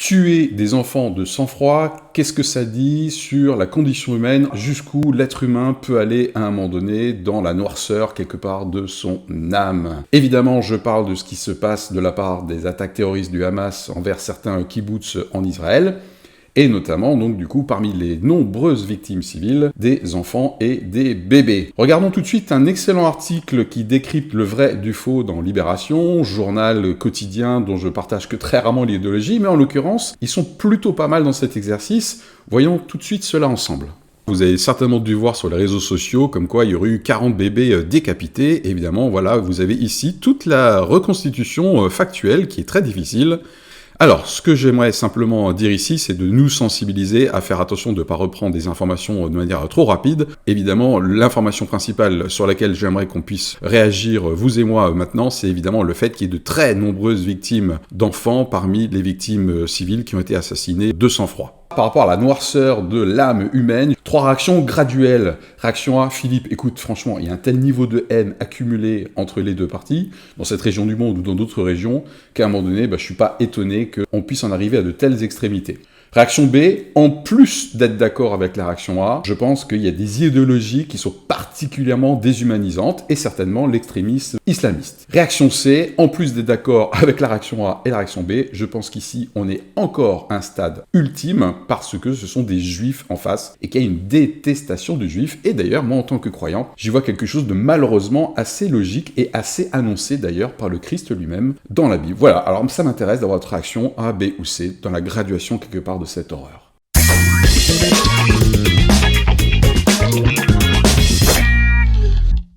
Tuer des enfants de sang-froid, qu'est-ce que ça dit sur la condition humaine, jusqu'où l'être humain peut aller à un moment donné dans la noirceur quelque part de son âme? Évidemment, je parle de ce qui se passe de la part des attaques terroristes du Hamas envers certains kibboutz en Israël, et notamment, donc du coup, parmi les nombreuses victimes civiles, des enfants et des bébés. Regardons tout de suite un excellent article qui décrypte le vrai du faux dans Libération, journal quotidien dont je partage que très rarement l'idéologie, mais en l'occurrence, ils sont plutôt pas mal dans cet exercice. Voyons tout de suite cela ensemble. Vous avez certainement dû voir sur les réseaux sociaux comme quoi il y aurait eu 40 bébés décapités. Évidemment, voilà, vous avez ici toute la reconstitution factuelle qui est très difficile. Alors, ce que j'aimerais simplement dire ici, c'est de nous sensibiliser à faire attention de ne pas reprendre des informations de manière trop rapide. Évidemment, l'information principale sur laquelle j'aimerais qu'on puisse réagir, vous et moi, maintenant, c'est évidemment le fait qu'il y ait de très nombreuses victimes d'enfants parmi les victimes civiles qui ont été assassinées de sang-froid. Par rapport à la noirceur de l'âme humaine, 3 réactions graduelles. Réaction A, Philippe, écoute, franchement, il y a un tel niveau de haine accumulé entre les deux parties, dans cette région du monde ou dans d'autres régions, qu'à un moment donné, je suis pas étonné qu'on puisse en arriver à de telles extrémités. Réaction B, en plus d'être d'accord avec la réaction A, je pense qu'il y a des idéologies qui sont particulièrement déshumanisantes, et certainement l'extrémisme islamiste. Réaction C, en plus d'être d'accord avec la réaction A et la réaction B, je pense qu'ici on est encore à un stade ultime, parce que ce sont des juifs en face, et qu'il y a une détestation des juifs, et d'ailleurs, moi en tant que croyant, j'y vois quelque chose de malheureusement assez logique, et assez annoncé d'ailleurs par le Christ lui-même dans la Bible. Voilà, alors ça m'intéresse d'avoir votre réaction A, B ou C, dans la graduation quelque part de cette horreur.